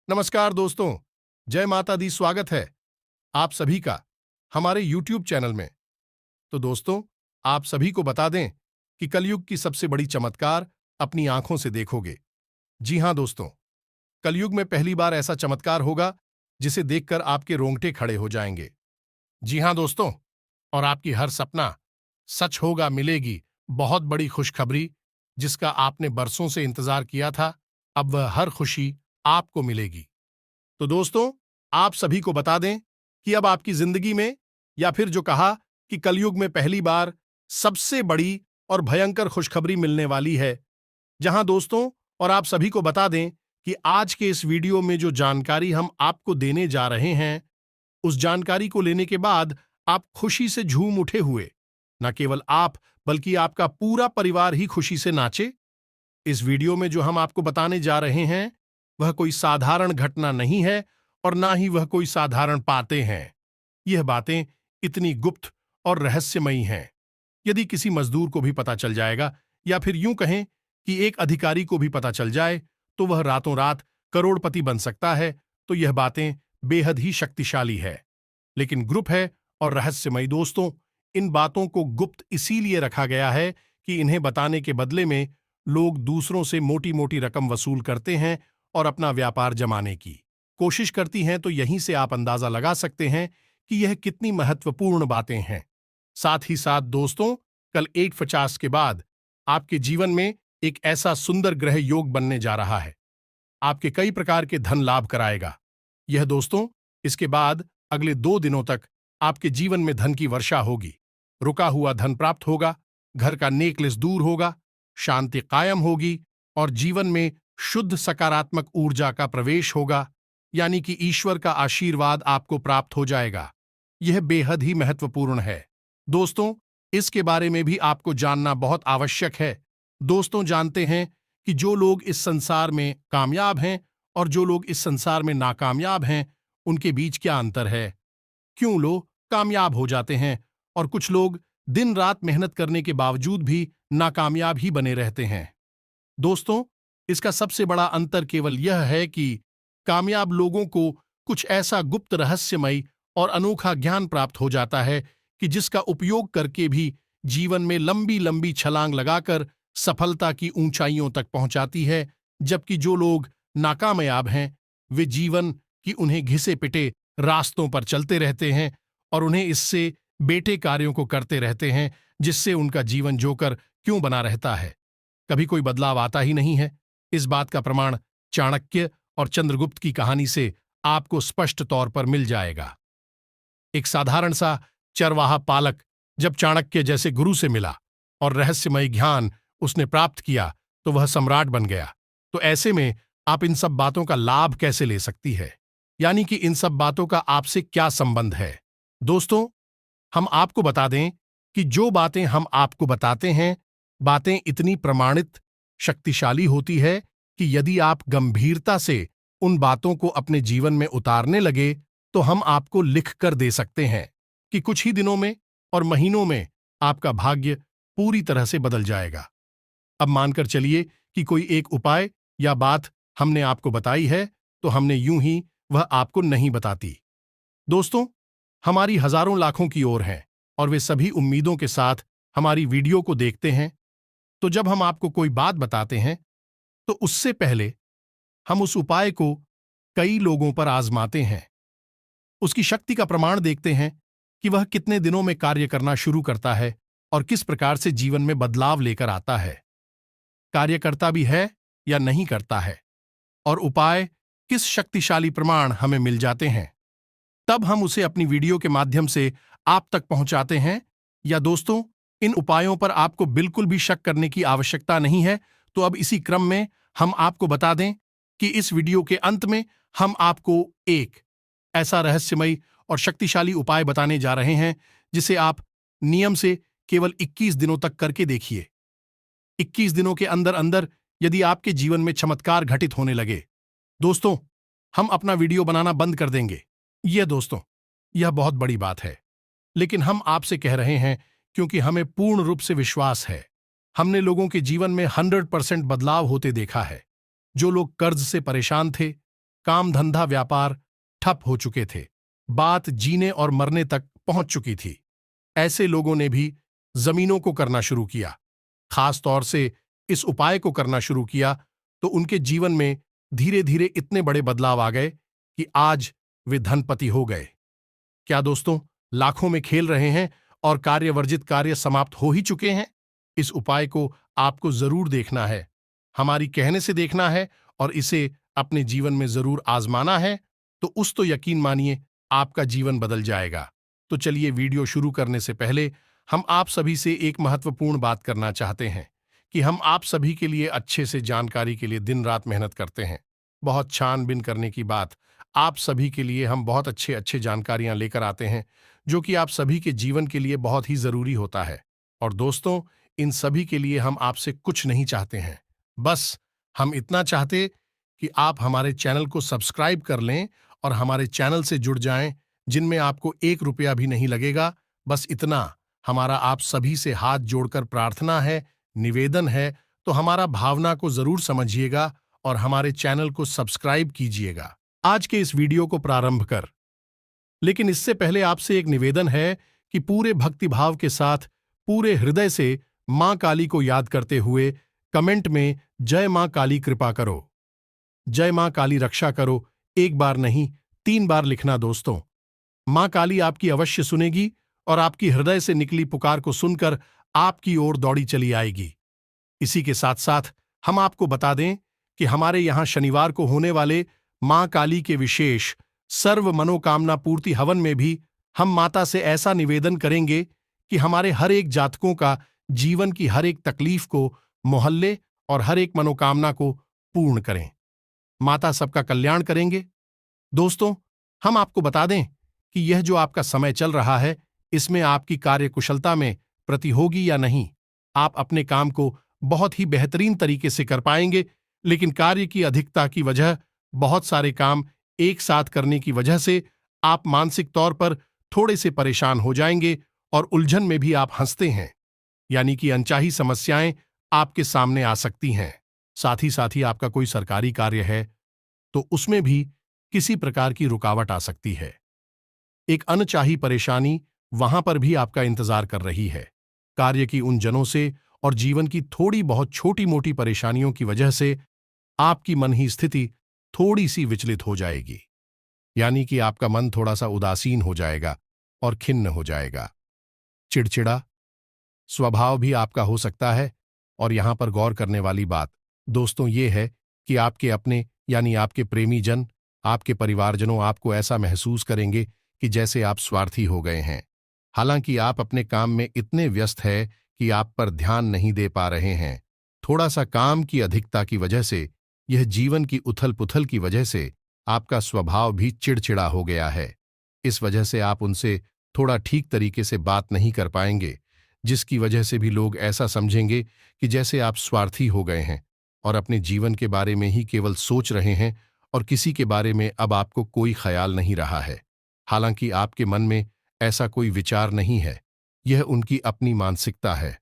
नमस्कार दोस्तों, जय माता दी। स्वागत है आप सभी का हमारे YouTube चैनल में। तो दोस्तों, आप सभी को बता दें कि कलयुग की सबसे बड़ी चमत्कार अपनी आंखों से देखोगे। जी हां दोस्तों, कलयुग में पहली बार ऐसा चमत्कार होगा जिसे देखकर आपके रोंगटे खड़े हो जाएंगे। जी हां दोस्तों, और आपकी हर सपना सच होगा। मिलेगी बहुत बड़ी खुशखबरी जिसका आपने बरसों से इंतजार किया था। अब वह हर खुशी आपको मिलेगी। तो दोस्तों, आप सभी को बता दें कि अब आपकी जिंदगी में, या फिर जो कहा कि कलयुग में पहली बार सबसे बड़ी और भयंकर खुशखबरी मिलने वाली है। जहां दोस्तों, और आप सभी को बता दें कि आज के इस वीडियो में जो जानकारी हम आपको देने जा रहे हैं, उस जानकारी को लेने के बाद आप खुशी से झूम उठे हुए। न केवल आप, बल्कि आपका पूरा परिवार ही खुशी से नाचे। इस वीडियो में जो हम आपको बताने जा रहे हैं, वह कोई साधारण घटना नहीं है और ना ही वह कोई साधारण बातें हैं। यह बातें इतनी गुप्त और रहस्यमयी हैं, यदि किसी मजदूर को भी पता चल जाएगा, या फिर यूं कहें कि एक अधिकारी को भी पता चल जाए, तो वह रातों रात करोड़पति बन सकता है। तो यह बातें बेहद ही शक्तिशाली है, लेकिन ग्रुप है और रहस्यमयी। दोस्तों, इन बातों को गुप्त इसीलिए रखा गया है कि इन्हें बताने के बदले में लोग दूसरों से मोटी मोटी रकम वसूल करते हैं और अपना व्यापार जमाने की कोशिश करती हैं। तो यहीं से आप अंदाजा लगा सकते हैं कि यह कितनी महत्वपूर्ण बातें हैं। साथ ही साथ दोस्तों, कल 850 के बाद आपके जीवन में एक ऐसा सुंदर ग्रह योग बनने जा रहा है, आपके कई प्रकार के धन लाभ कराएगा। यह दोस्तों, इसके बाद अगले 2 दिनों तक आपके जीवन में धन की वर्षा होगी। रुका हुआ धन प्राप्त होगा, घर का नेकलेस दूर होगा, शांति कायम होगी और जीवन में शुद्ध सकारात्मक ऊर्जा का प्रवेश होगा, यानी कि ईश्वर का आशीर्वाद आपको प्राप्त हो जाएगा। यह बेहद ही महत्वपूर्ण है। दोस्तों, इसके बारे में भी आपको जानना बहुत आवश्यक है। दोस्तों, जानते हैं कि जो लोग इस संसार में कामयाब हैं और जो लोग इस संसार में नाकामयाब हैं, उनके बीच क्या अंतर है? क्यों लोग कामयाब हो जाते हैं और कुछ लोग दिन रात मेहनत करने के बावजूद भी नाकामयाब ही बने रहते हैं? दोस्तों, इसका सबसे बड़ा अंतर केवल यह है कि कामयाब लोगों को कुछ ऐसा गुप्त रहस्यमयी और अनोखा ज्ञान प्राप्त हो जाता है कि जिसका उपयोग करके भी जीवन में लंबी लंबी छलांग लगाकर सफलता की ऊंचाइयों तक पहुंचाती है। जबकि जो लोग नाकामयाब हैं, वे जीवन की उन्हें घिसे पिटे रास्तों पर चलते रहते हैं और उन्हें इससे बेटे कार्यों को करते रहते हैं, जिससे उनका जीवन जोकर क्यों बना रहता है, कभी कोई बदलाव आता ही नहीं है। इस बात का प्रमाण चाणक्य और चंद्रगुप्त की कहानी से आपको स्पष्ट तौर पर मिल जाएगा। एक साधारण सा चरवाहा पालक जब चाणक्य जैसे गुरु से मिला और रहस्यमयी ज्ञान उसने प्राप्त किया, तो वह सम्राट बन गया। तो ऐसे में आप इन सब बातों का लाभ कैसे ले सकती है, यानी कि इन सब बातों का आपसे क्या संबंध है? दोस्तों, हम आपको बता दें कि जो बातें हम आपको बताते हैं, बातें इतनी प्रमाणित, शक्तिशाली होती है कि यदि आप गंभीरता से उन बातों को अपने जीवन में उतारने लगे, तो हम आपको लिख कर दे सकते हैं कि कुछ ही दिनों में और महीनों में आपका भाग्य पूरी तरह से बदल जाएगा। अब मानकर चलिए कि कोई एक उपाय या बात हमने आपको बताई है, तो हमने यूं ही वह आपको नहीं बताती। दोस्तों, हमारी हजारों लाखों की ओर हैं और वे सभी उम्मीदों के साथ हमारी वीडियो को देखते हैं। तो जब हम आपको कोई बात बताते हैं, तो उससे पहले हम उस उपाय को कई लोगों पर आजमाते हैं, उसकी शक्ति का प्रमाण देखते हैं कि वह कितने दिनों में कार्य करना शुरू करता है और किस प्रकार से जीवन में बदलाव लेकर आता है, कार्य करता भी है या नहीं करता है, और उपाय किस शक्तिशाली प्रमाण हमें मिल जाते हैं। तब हम उसे अपनी वीडियो के माध्यम से आप तक पहुंचाते हैं। या दोस्तों, इन उपायों पर आपको बिल्कुल भी शक करने की आवश्यकता नहीं है। तो अब इसी क्रम में हम आपको बता दें कि इस वीडियो के अंत में हम आपको एक ऐसा रहस्यमयी और शक्तिशाली उपाय बताने जा रहे हैं, जिसे आप नियम से केवल 21 दिनों तक करके देखिए। 21 दिनों के अंदर अंदर यदि आपके जीवन में चमत्कार घटित होने लगे, दोस्तों, हम अपना वीडियो बनाना बंद कर देंगे। यह दोस्तों, यह बहुत बड़ी बात है, लेकिन हम आपसे कह रहे हैं क्योंकि हमें पूर्ण रूप से विश्वास है। हमने लोगों के जीवन में 100% बदलाव होते देखा है। जो लोग कर्ज से परेशान थे, काम धंधा व्यापार ठप हो चुके थे। बात जीने और मरने तक पहुंच चुकी थी। ऐसे लोगों ने भी जमीनों को करना शुरू किया। खास तौर से इस उपाय को करना शुरू किया तो उनके जीवन में धीरे धीरे इतने बड़े बदलाव आ गए कि आज वे धनपति हो गए। क्या दोस्तों, लाखों में खेल रहे हैं और कार्यवर्जित कार्य समाप्त हो ही चुके हैं? इस उपाय को आपको जरूर देखना है, हमारी कहने से देखना है और इसे अपने जीवन में जरूर आजमाना है, तो तो यकीन मानिए आपका जीवन बदल जाएगा। तो चलिए, वीडियो शुरू करने से पहले हम आप सभी से एक महत्वपूर्ण बात करना चाहते हैं कि हम आप सभी के लिए अच्छे से जानकारी के लिए दिन रात मेहनत करते हैं। बहुत छानबीन करने की बात, आप सभी के लिए हम बहुत अच्छे अच्छे जानकारियां लेकर आते हैं जो कि आप सभी के जीवन के लिए बहुत ही जरूरी होता है। और दोस्तों, इन सभी के लिए हम आपसे कुछ नहीं चाहते हैं, बस हम इतना चाहते कि आप हमारे चैनल को सब्सक्राइब कर लें और हमारे चैनल से जुड़ जाएं, जिनमें आपको 1 रुपया भी नहीं लगेगा। बस इतना हमारा आप सभी से हाथ जोड़कर प्रार्थना है, निवेदन है, तो हमारा भावना को जरूर समझिएगा और हमारे चैनल को सब्सक्राइब कीजिएगा। आज के इस वीडियो को प्रारंभ कर, लेकिन इससे पहले आपसे एक निवेदन है कि पूरे भक्तिभाव के साथ, पूरे हृदय से मां काली को याद करते हुए कमेंट में जय मां काली कृपा करो, जय मां काली रक्षा करो, एक बार नहीं 3 बार लिखना दोस्तों। मां काली आपकी अवश्य सुनेगी और आपकी हृदय से निकली पुकार को सुनकर आपकी ओर दौड़ी चली आएगी। इसी के साथ साथ हम आपको बता दें कि हमारे यहां शनिवार को होने वाले मां काली के विशेष सर्व मनोकामना पूर्ति हवन में भी हम माता से ऐसा निवेदन करेंगे कि हमारे हर एक जातकों का जीवन की हर एक तकलीफ को, मोहल्ले और हर एक मनोकामना को पूर्ण करें। माता सबका कल्याण करेंगे। दोस्तों, हम आपको बता दें कि यह जो आपका समय चल रहा है, इसमें आपकी कार्यकुशलता में प्रति होगी या नहीं। आप अपने काम को बहुत ही बेहतरीन तरीके से कर पाएंगे, लेकिन कार्य की अधिकता की वजह, बहुत सारे काम एक साथ करने की वजह से आप मानसिक तौर पर थोड़े से परेशान हो जाएंगे और उलझन में भी आप हंसते हैं, यानी कि अनचाही समस्याएं आपके सामने आ सकती हैं। साथ ही आपका कोई सरकारी कार्य है तो उसमें भी किसी प्रकार की रुकावट आ सकती है। एक अनचाही परेशानी वहां पर भी आपका इंतजार कर रही है। कार्य की उन जनों से और जीवन की थोड़ी बहुत छोटी मोटी परेशानियों की वजह से आपकी मन ही स्थिति थोड़ी सी विचलित हो जाएगी, यानी कि आपका मन थोड़ा सा उदासीन हो जाएगा और खिन्न हो जाएगा। चिड़चिड़ा स्वभाव भी आपका हो सकता है। और यहां पर गौर करने वाली बात दोस्तों ये है कि आपके अपने यानी आपके प्रेमी जन, आपके परिवारजनों आपको ऐसा महसूस करेंगे कि जैसे आप स्वार्थी हो गए हैं। हालांकि आप अपने काम में इतने व्यस्त हैं कि आप पर ध्यान नहीं दे पा रहे हैं। थोड़ा सा काम की अधिकता की वजह से, यह जीवन की उथल पुथल की वजह से आपका स्वभाव भी चिड़चिड़ा हो गया है। इस वजह से आप उनसे थोड़ा ठीक तरीके से बात नहीं कर पाएंगे, जिसकी वजह से भी लोग ऐसा समझेंगे कि जैसे आप स्वार्थी हो गए हैं और अपने जीवन के बारे में ही केवल सोच रहे हैं और किसी के बारे में अब आपको कोई ख्याल नहीं रहा है। हालांकि आपके मन में ऐसा कोई विचार नहीं है, यह उनकी अपनी मानसिकता है।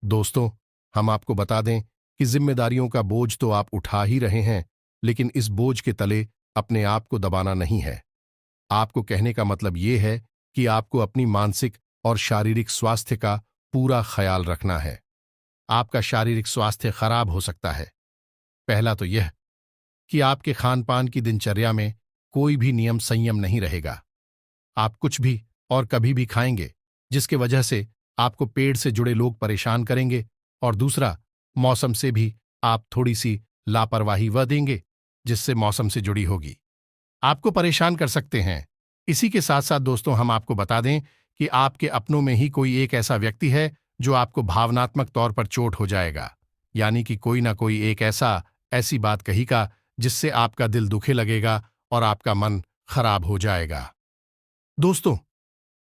दोस्तों, हम आपको बता दें कि जिम्मेदारियों का बोझ तो आप उठा ही रहे हैं, लेकिन इस बोझ के तले अपने आप को दबाना नहीं है। आपको कहने का मतलब यह है कि आपको अपनी मानसिक और शारीरिक स्वास्थ्य का पूरा ख्याल रखना है। आपका शारीरिक स्वास्थ्य खराब हो सकता है। पहला तो यह कि आपके खानपान की दिनचर्या में कोई भी नियम संयम नहीं रहेगा। आप कुछ भी और कभी भी खाएंगे, जिसके वजह से आपको पेट से जुड़े लोग परेशान करेंगे। और दूसरा, मौसम से भी आप थोड़ी सी लापरवाही देंगे, जिससे मौसम से जुड़ी होगी आपको परेशान कर सकते हैं। इसी के साथ साथ दोस्तों, हम आपको बता दें कि आपके अपनों में ही कोई एक ऐसा व्यक्ति है जो आपको भावनात्मक तौर पर चोट हो जाएगा, यानी कि कोई ना कोई एक ऐसी बात कहीगा जिससे आपका दिल दुखे लगेगा और आपका मन खराब हो जाएगा। दोस्तों,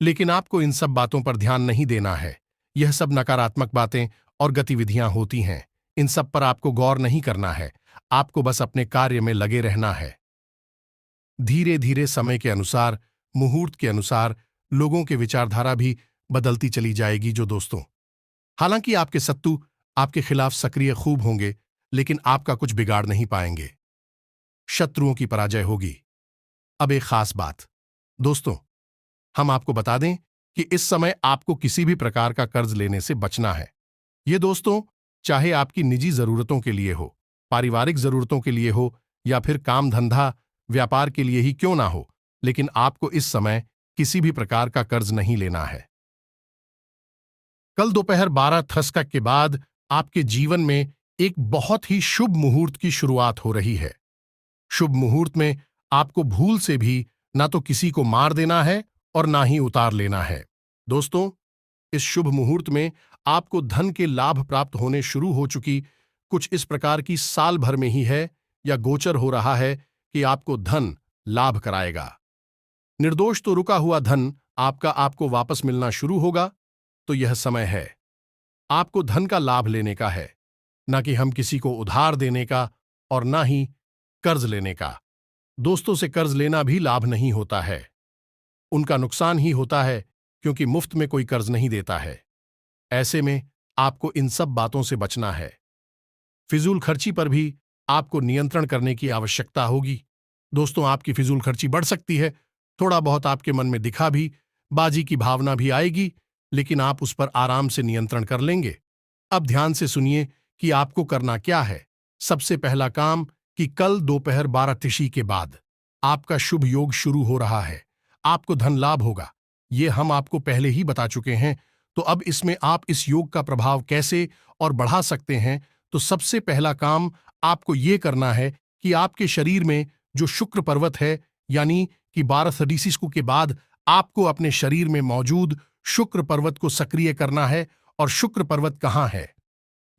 लेकिन आपको इन सब बातों पर ध्यान नहीं देना है। यह सब नकारात्मक बातें और गतिविधियां होती हैं, इन सब पर आपको गौर नहीं करना है। आपको बस अपने कार्य में लगे रहना है। धीरे धीरे समय के अनुसार, मुहूर्त के अनुसार लोगों के विचारधारा भी बदलती चली जाएगी। जो दोस्तों, हालांकि आपके शत्रु आपके खिलाफ सक्रिय खूब होंगे, लेकिन आपका कुछ बिगाड़ नहीं पाएंगे। शत्रुओं की पराजय होगी। अब एक खास बात, दोस्तों, हम आपको बता दें कि इस समय आपको किसी भी प्रकार का कर्ज लेने से बचना है। ये दोस्तों, चाहे आपकी निजी जरूरतों के लिए हो, पारिवारिक जरूरतों के लिए हो या फिर काम धंधा व्यापार के लिए ही क्यों ना हो, लेकिन आपको इस समय किसी भी प्रकार का कर्ज नहीं लेना है। कल दोपहर 12:30 के बाद आपके जीवन में एक बहुत ही शुभ मुहूर्त की शुरुआत हो रही है। शुभ मुहूर्त में आपको भूल से भी ना तो किसी को मार देना है और ना ही उतार लेना है। दोस्तों, इस शुभ मुहूर्त में आपको धन के लाभ प्राप्त होने शुरू हो चुकी कुछ इस प्रकार की साल भर में ही है या गोचर हो रहा है कि आपको धन लाभ कराएगा। निर्दोष तो रुका हुआ धन आपको वापस मिलना शुरू होगा। तो यह समय है आपको धन का लाभ लेने का है, ना कि हम किसी को उधार देने का और ना ही कर्ज लेने का। दोस्तों से कर्ज लेना भी लाभ नहीं होता है, उनका नुकसान ही होता है, क्योंकि मुफ्त में कोई कर्ज नहीं देता है। ऐसे में आपको इन सब बातों से बचना है। फिजूल खर्ची पर भी आपको नियंत्रण करने की आवश्यकता होगी। दोस्तों, आपकी फिजूल खर्ची बढ़ सकती है, थोड़ा बहुत आपके मन में दिखा भी बाजी की भावना भी आएगी, लेकिन आप उस पर आराम से नियंत्रण कर लेंगे। अब ध्यान से सुनिए कि आपको करना क्या है। सबसे पहला काम कि कल दोपहर 12 के बाद आपका शुभ योग शुरू हो रहा है, आपको धन लाभ होगा। ये हम आपको पहले ही बता चुके हैं, तो अब इसमें आप इस योग का प्रभाव कैसे और बढ़ा सकते हैं। तो सबसे पहला काम आपको ये करना है कि आपके शरीर में जो शुक्र पर्वत है, यानी कि 12 के बाद आपको अपने शरीर में मौजूद शुक्र पर्वत को सक्रिय करना है। और शुक्र पर्वत कहाँ है?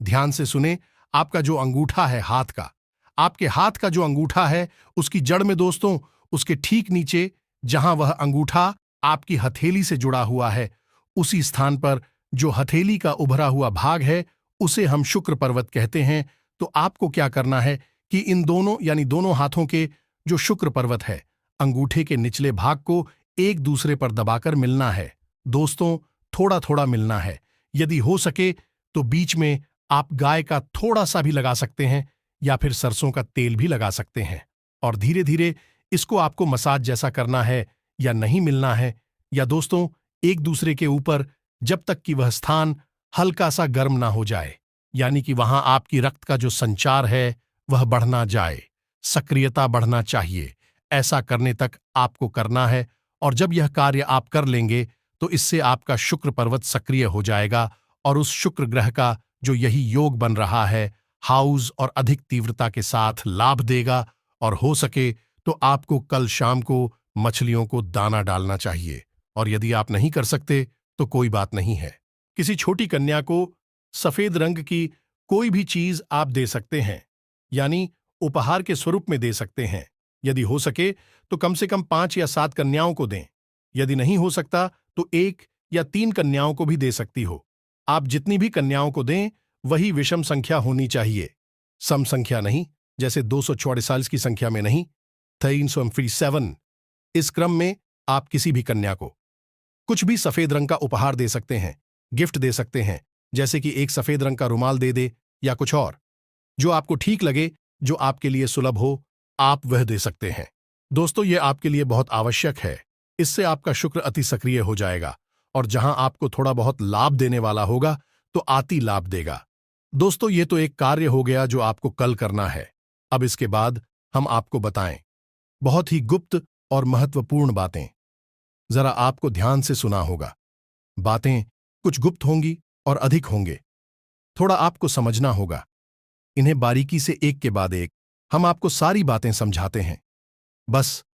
ध्यान से सुने, आपका जो अंगूठा है हाथ का, आपके हाथ का जो अंगूठा है उसकी जड़ में दोस्तों, उसके ठीक नीचे जहां वह अंगूठा आपकी हथेली से जुड़ा हुआ है, उसी स्थान पर जो हथेली का उभरा हुआ भाग है, उसे हम शुक्र पर्वत कहते हैं। तो आपको क्या करना है कि इन दोनों यानी दोनों हाथों के जो शुक्र पर्वत है, अंगूठे के निचले भाग को एक दूसरे पर दबाकर मिलना है। दोस्तों, थोड़ा थोड़ा मिलना है। यदि हो सके तो बीच में आप गाय का थोड़ा सा भी लगा सकते हैं या फिर सरसों का तेल भी लगा सकते हैं। और धीरे धीरे इसको आपको मसाज जैसा करना है या नहीं मिलना है, या दोस्तों एक दूसरे के ऊपर, जब तक कि वह स्थान हल्का सा गर्म ना हो जाए, यानी कि वहां आपकी रक्त का जो संचार है वह बढ़ना जाए, सक्रियता बढ़ना चाहिए। ऐसा करने तक आपको करना है। और जब यह कार्य आप कर लेंगे तो इससे आपका शुक्र पर्वत सक्रिय हो जाएगा और उस शुक्र ग्रह का जो यही योग बन रहा है, हाउस और अधिक तीव्रता के साथ लाभ देगा। और हो सके तो आपको कल शाम को मछलियों को दाना डालना चाहिए। और यदि आप नहीं कर सकते तो कोई बात नहीं है, किसी छोटी कन्या को सफेद रंग की कोई भी चीज आप दे सकते हैं, यानी उपहार के स्वरूप में दे सकते हैं। यदि हो सके तो कम से कम 5 या 7 कन्याओं को दें। यदि नहीं हो सकता तो 1 या 3 कन्याओं को भी दे सकती हो। आप जितनी भी कन्याओं को दें वही विषम संख्या होनी चाहिए, सम संख्या नहीं, जैसे 244 की संख्या में नहीं, 347। इस क्रम में आप किसी भी कन्या को कुछ भी सफेद रंग का उपहार दे सकते हैं, गिफ्ट दे सकते हैं, जैसे कि एक सफेद रंग का रुमाल दे दे या कुछ और जो आपको ठीक लगे, जो आपके लिए सुलभ हो, आप वह दे सकते हैं। दोस्तों, यह आपके लिए बहुत आवश्यक है। इससे आपका शुक्र अति सक्रिय हो जाएगा और जहां आपको थोड़ा बहुत लाभ देने वाला होगा तो आती लाभ देगा। दोस्तों, ये तो एक कार्य हो गया जो आपको कल करना है। अब इसके बाद हम आपको बताएं बहुत ही गुप्त और महत्वपूर्ण बातें। जरा आपको ध्यान से सुना होगा। बातें कुछ गुप्त होंगी और अधिक होंगे, थोड़ा आपको समझना होगा। इन्हें बारीकी से एक के बाद एक हम आपको सारी बातें समझाते हैं। बस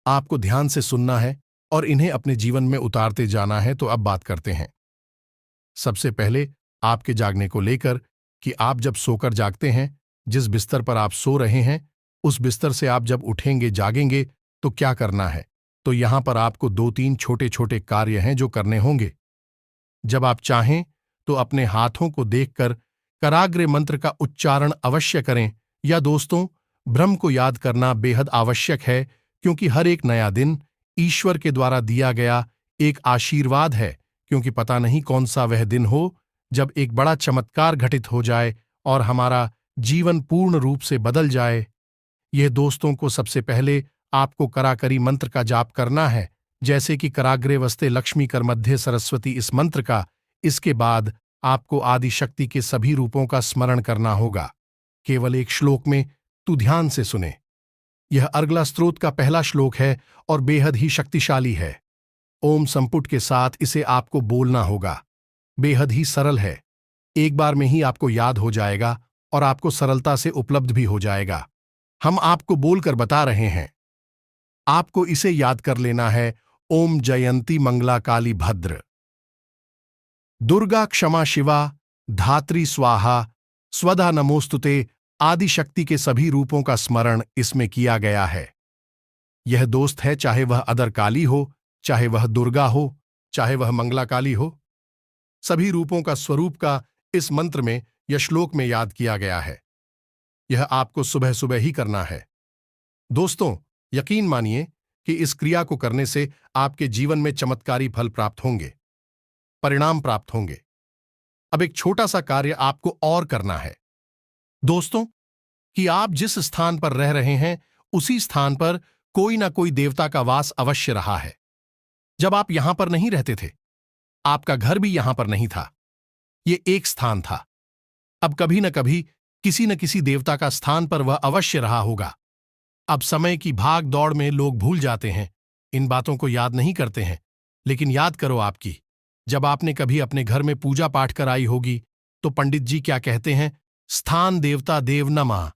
आपको ध्यान से सुनना है और इन्हें अपने जीवन में उतारते जाना है। तो अब बात करते हैं सबसे पहले आपके जागने को लेकर कि आप जब सोकर जागते हैं, जिस बिस्तर पर आप सो रहे हैं, उस बिस्तर से आप जब उठेंगे जागेंगे तो क्या करना है। तो यहां पर आपको 2-3 छोटे छोटे कार्य हैं जो करने होंगे। जब आप चाहें तो अपने हाथों को देखकर कराग्रे मंत्र का उच्चारण अवश्य करें, या दोस्तों ब्रह्म को याद करना बेहद आवश्यक है, क्योंकि हर एक नया दिन ईश्वर के द्वारा दिया गया एक आशीर्वाद है। क्योंकि पता नहीं कौन सा वह दिन हो जब एक बड़ा चमत्कार घटित हो जाए और हमारा जीवन पूर्ण रूप से बदल जाए। यह दोस्तों को सबसे पहले आपको कराकरी मंत्र का जाप करना है, जैसे कि कराग्रे वस्ते लक्ष्मी कर मध्य सरस्वती इस मंत्र का। इसके बाद आपको आदि शक्ति के सभी रूपों का स्मरण करना होगा, केवल एक श्लोक में। तू ध्यान से सुने। यह अर्गला स्तोत्र का पहला श्लोक है और बेहद ही शक्तिशाली है। ओम संपुट के साथ इसे आपको बोलना होगा। बेहद ही सरल है, एक बार में ही आपको याद हो जाएगा और आपको सरलता से उपलब्ध भी हो जाएगा। हम आपको बोलकर बता रहे हैं। आपको इसे याद कर लेना है। ओम जयंती मंगला काली भद्र दुर्गा क्षमा शिवा धात्री स्वाहा स्वधा नमोस्तुते आदि शक्ति के सभी रूपों का स्मरण इसमें किया गया है। यह दोस्त है, चाहे वह अदर काली हो, चाहे वह दुर्गा हो, चाहे वह मंगला काली हो, सभी रूपों का स्वरूप का इस मंत्र में या श्लोक में याद किया गया है। यह आपको सुबह सुबह ही करना है। दोस्तों, यकीन मानिए कि इस क्रिया को करने से आपके जीवन में चमत्कारी फल प्राप्त होंगे, परिणाम प्राप्त होंगे। अब एक छोटा सा कार्य आपको और करना है दोस्तों, कि आप जिस स्थान पर रह रहे हैं उसी स्थान पर कोई ना कोई देवता का वास अवश्य रहा है। जब आप यहां पर नहीं रहते थे, आपका घर भी यहां पर नहीं था, ये एक स्थान था। अब कभी न कभी किसी न किसी देवता का स्थान पर वह अवश्य रहा होगा। अब समय की भाग दौड़ में लोग भूल जाते हैं, इन बातों को याद नहीं करते हैं। लेकिन याद करो आपकी, जब आपने कभी अपने घर में पूजा पाठ कराई होगी तो पंडित जी क्या कहते हैं? स्थान देवता देव नमः।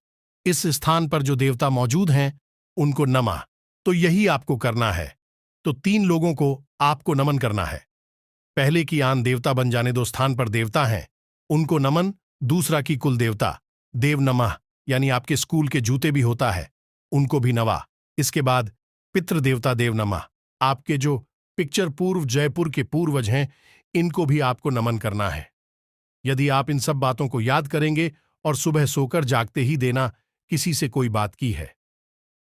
इस स्थान पर जो देवता मौजूद हैं उनको नमः। तो यही आपको करना है। तो 3 लोगों को आपको नमन करना है। पहले की आन देवता बन जाने दो स्थान पर देवता हैं, उनको नमन। दूसरा की कुल देवता देव नमः, यानी आपके स्कूल के जूते भी होता है, उनको भी नवा। इसके बाद पितृ देवता देव नमः, आपके जो पिक्चर पूर्व जयपुर के पूर्वज हैं, इनको भी आपको नमन करना है। यदि आप इन सब बातों को याद करेंगे और सुबह सोकर जागते ही देना किसी से कोई बात की है,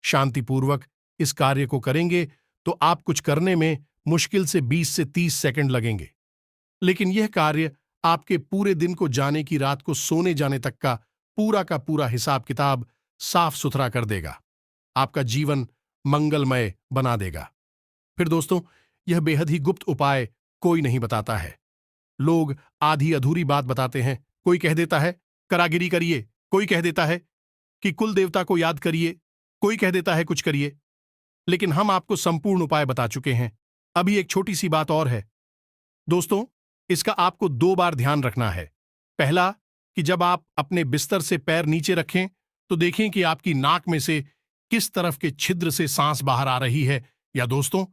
शांतिपूर्वक इस कार्य को करेंगे तो आप कुछ करने में मुश्किल से 20 से 30 सेकंड लगेंगे। लेकिन यह कार्य आपके पूरे दिन को जाने की रात को सोने जाने तक का पूरा हिसाब किताब साफ सुथरा कर देगा, आपका जीवन मंगलमय बना देगा। फिर दोस्तों, यह बेहद ही गुप्त उपाय कोई नहीं बताता है। लोग आधी अधूरी बात बताते हैं। कोई कह देता है करागिरी करिए, कोई कह देता है कि कुल देवता को याद करिए, कोई कह देता है कुछ करिए। लेकिन हम आपको संपूर्ण उपाय बता चुके हैं। अभी एक छोटी सी बात और है दोस्तों, इसका आपको 2 बार ध्यान रखना है। पहला, कि जब आप अपने बिस्तर से पैर नीचे रखें तो देखें कि आपकी नाक में से किस तरफ के छिद्र से सांस बाहर आ रही है। या दोस्तों,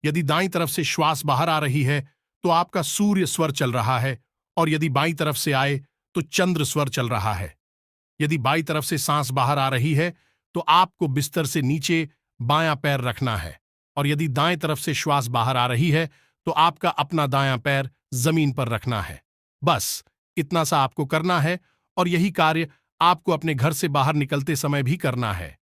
यदि दाईं तरफ से श्वास बाहर आ रही है तो आपका सूर्य स्वर चल रहा है, और यदि बाईं तरफ से आए तो चंद्र स्वर चल रहा है। यदि बाईं तरफ से सांस बाहर आ रही है तो आपको बिस्तर से नीचे बायां पैर रखना है, और यदि दाएं तरफ से श्वास बाहर आ रही है तो आपका अपना दायां पैर जमीन पर रखना है। बस इतना सा आपको करना है, और यही कार्य आपको अपने घर से बाहर निकलते समय भी करना है।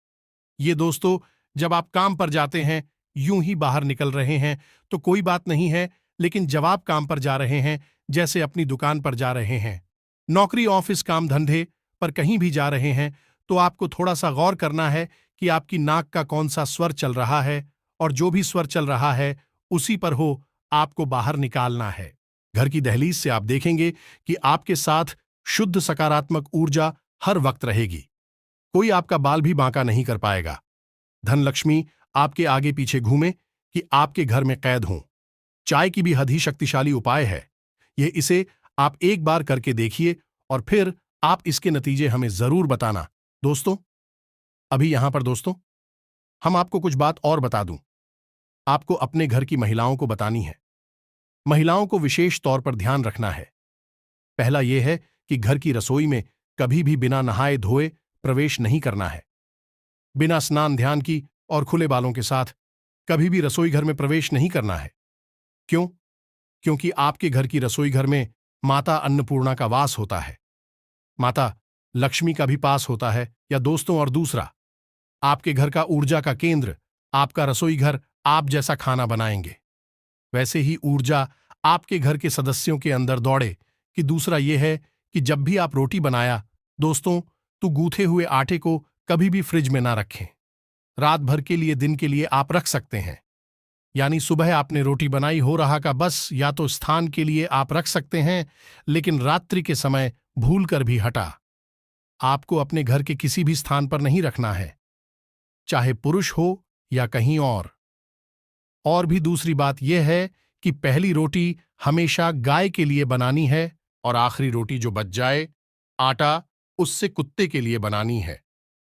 ये दोस्तों, जब आप काम पर जाते हैं, यूं ही बाहर निकल रहे हैं तो कोई बात नहीं है, लेकिन जब आप काम पर जा रहे हैं, जैसे अपनी दुकान पर जा रहे हैं, नौकरी ऑफिस काम धंधे पर कहीं भी जा रहे हैं, तो आपको थोड़ा सा गौर करना है कि आपकी नाक का कौन सा स्वर चल रहा है, और जो भी स्वर चल रहा है उसी पर हो आपको बाहर निकालना है। घर की दहलीज से आप देखेंगे कि आपके साथ शुद्ध सकारात्मक ऊर्जा हर वक्त रहेगी। कोई आपका बाल भी बांका नहीं कर पाएगा। धन लक्ष्मी आपके आगे पीछे घूमे कि आपके घर में कैद हों। चाय की भी हद ही शक्तिशाली उपाय है। इसे आप एक बार करके देखिए और फिर आप इसके नतीजे हमें जरूर बताना। दोस्तों, अभी यहां पर दोस्तों, हम आपको कुछ बात और बता दूं। आपको अपने घर की महिलाओं को बतानी है। महिलाओं को विशेष तौर पर ध्यान रखना है। पहला यह है कि घर की रसोई में कभी भी बिना नहाए धोए प्रवेश नहीं करना है। बिना स्नान ध्यान की और खुले बालों के साथ कभी भी रसोई घर में प्रवेश नहीं करना है। क्यों? क्योंकि आपके घर की रसोई घर में माता अन्नपूर्णा का वास होता है, माता लक्ष्मी का भी पास होता है। या दोस्तों, और दूसरा, आपके घर का ऊर्जा का केंद्र आपका रसोई घर आप जैसा खाना बनाएंगे वैसे ही ऊर्जा आपके घर के सदस्यों के अंदर दौड़े। कि दूसरा यह है कि जब भी आप रोटी बनाया दोस्तों, तो गूथे हुए आटे को कभी भी फ्रिज में ना रखें। रात भर के लिए, दिन के लिए आप रख सकते हैं। यानी सुबह आपने रोटी बनाई, हो रहा का बस, या तो स्थान के लिए आप रख सकते हैं, लेकिन रात्रि के समय भूल कर भी हटा। आपको अपने घर के किसी भी स्थान पर नहीं रखना है, चाहे पुरुष हो या कहीं और भी दूसरी बात यह है कि पहली रोटी हमेशा गाय के लिए बनानी है और आखिरी रोटी जो बच जाए आटा, उससे कुत्ते के लिए बनानी है।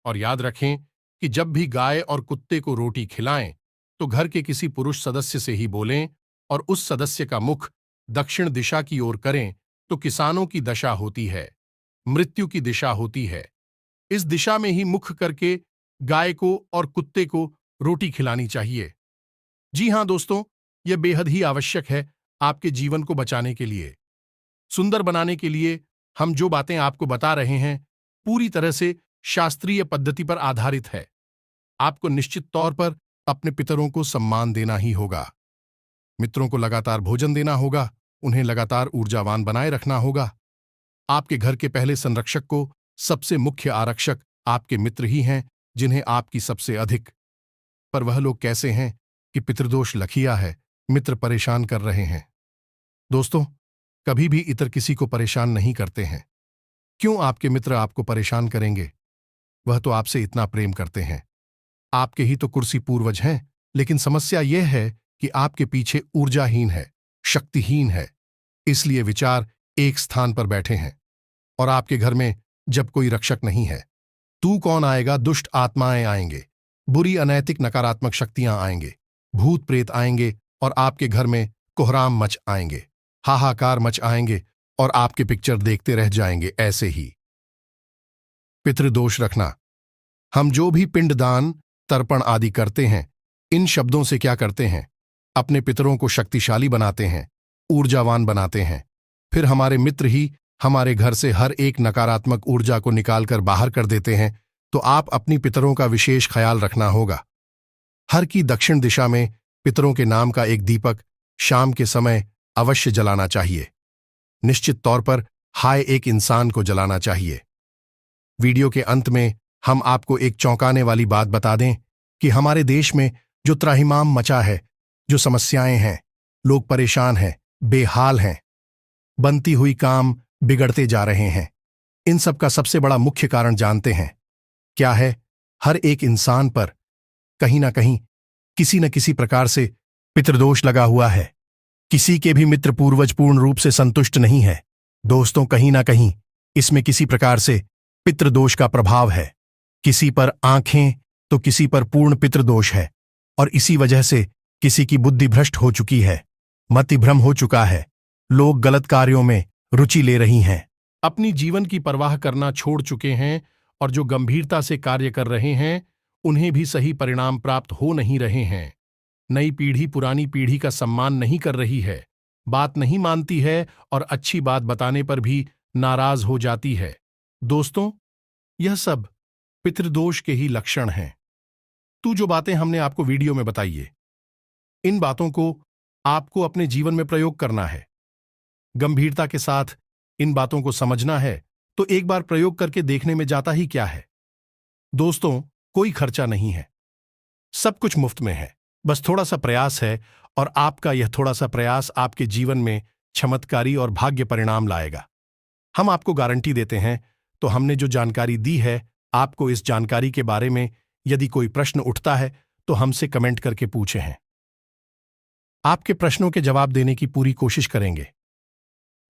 और याद रखें कि जब भी गाय और कुत्ते को रोटी खिलाएं तो घर के किसी पुरुष सदस्य से ही बोलें और उस सदस्य का मुख दक्षिण दिशा की ओर करें तो किसानों की दशा होती है, मृत्यु की दिशा होती है। इस दिशा में ही मुख करके गाय को और कुत्ते को रोटी खिलानी चाहिए। जी हां दोस्तों, यह बेहद ही आवश्यक है आपके जीवन को बचाने के लिए, सुंदर बनाने के लिए। हम जो बातें आपको बता रहे हैं पूरी तरह से शास्त्रीय पद्धति पर आधारित है। आपको निश्चित तौर पर अपने पितरों को सम्मान देना ही होगा, मित्रों को लगातार भोजन देना होगा, उन्हें लगातार ऊर्जावान बनाए रखना होगा। आपके घर के पहले संरक्षक को सबसे मुख्य आरक्षक आपके मित्र ही हैं, जिन्हें आपकी सबसे अधिक। पर वह लोग कैसे हैं कि पितृदोष लखिया है, मित्र परेशान कर रहे हैं। दोस्तों, कभी भी इतर किसी को परेशान नहीं करते हैं। क्यों आपके मित्र आपको परेशान करेंगे? वह तो आपसे इतना प्रेम करते हैं। आपके ही तो कुर्सी पूर्वज हैं, लेकिन समस्या यह है कि आपके पीछे ऊर्जाहीन है, शक्तिहीन है, इसलिए विचार एक स्थान पर बैठे हैं। और आपके घर में जब कोई रक्षक नहीं है, तू कौन आएगा? दुष्ट आत्माएं आएंगे, बुरी अनैतिक नकारात्मक शक्तियां आएंगे, भूत प्रेत आएंगे और आपके घर में कोहराम मच आएंगे, हाहाकार मच आएंगे और आपके पिक्चर देखते रह जाएंगे। ऐसे ही पितृदोष रखना। हम जो भी पिंडदान, तर्पण आदि करते हैं, इन शब्दों से क्या करते हैं? अपने पितरों को शक्तिशाली बनाते हैं, ऊर्जावान बनाते हैं। फिर हमारे मित्र ही हमारे घर से हर एक नकारात्मक ऊर्जा को निकालकर बाहर कर देते हैं। तो आप अपनी पितरों का विशेष ख्याल रखना होगा। हर की दक्षिण दिशा में पितरों के नाम का एक दीपक शाम के समय अवश्य जलाना चाहिए। निश्चित तौर पर हाय एक इंसान को जलाना चाहिए। वीडियो के अंत में हम आपको एक चौंकाने वाली बात बता दें कि हमारे देश में जो त्राहिमाम मचा है, जो समस्याएं हैं, लोग परेशान हैं, बेहाल हैं, बनती हुई काम बिगड़ते जा रहे हैं, इन सब का सबसे बड़ा मुख्य कारण जानते हैं क्या है? हर एक इंसान पर कहीं ना कहीं किसी न किसी प्रकार से पितृदोष लगा हुआ है। किसी के भी मित्र पूर्वज पूर्ण रूप से संतुष्ट नहीं है। दोस्तों, कहीं ना कहीं इसमें किसी प्रकार से पितृदोष का प्रभाव है। किसी पर आंखें तो किसी पर पूर्ण पितृदोष है और इसी वजह से किसी की बुद्धि भ्रष्ट हो चुकी है, मतिभ्रम हो चुका है। लोग गलत कार्यों में रुचि ले रही हैं, अपनी जीवन की परवाह करना छोड़ चुके हैं और जो गंभीरता से कार्य कर रहे हैं उन्हें भी सही परिणाम प्राप्त हो नहीं रहे हैं। नई पीढ़ी पुरानी पीढ़ी का सम्मान नहीं कर रही है, बात नहीं मानती है और अच्छी बात बताने पर भी नाराज हो जाती है। दोस्तों, यह सब पितृदोष के ही लक्षण हैं। तो जो बातें हमने आपको वीडियो में बताई है, इन बातों को आपको अपने जीवन में प्रयोग करना है। गंभीरता के साथ इन बातों को समझना है तो एक बार प्रयोग करके देखने में जाता ही क्या है। दोस्तों, कोई खर्चा नहीं है, सब कुछ मुफ्त में है। बस थोड़ा सा प्रयास है और आपका यह थोड़ा सा प्रयास आपके जीवन में चमत्कारी और भाग्य परिणाम लाएगा। हम आपको गारंटी देते हैं। तो हमने जो जानकारी दी है, आपको इस जानकारी के बारे में यदि कोई प्रश्न उठता है तो हमसे कमेंट करके पूछे हैं। आपके प्रश्नों के जवाब देने की पूरी कोशिश करेंगे।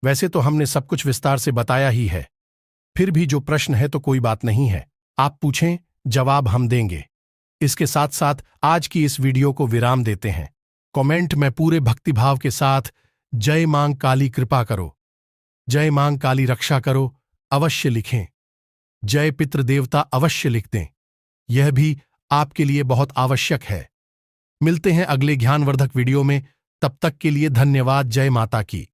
वैसे तो हमने सब कुछ विस्तार से बताया ही है, फिर भी जो प्रश्न है तो कोई बात नहीं है, आप पूछें, जवाब हम देंगे। इसके साथ साथ आज की इस वीडियो को विराम देते हैं। कमेंट में पूरे भक्तिभाव के साथ जय मां काली कृपा करो, जय मां काली रक्षा करो अवश्य लिखें। जय पितृ देवता अवश्य लिख दें, यह भी आपके लिए बहुत आवश्यक है। मिलते हैं अगले ज्ञानवर्धक वीडियो में, तब तक के लिए धन्यवाद। जय माता की।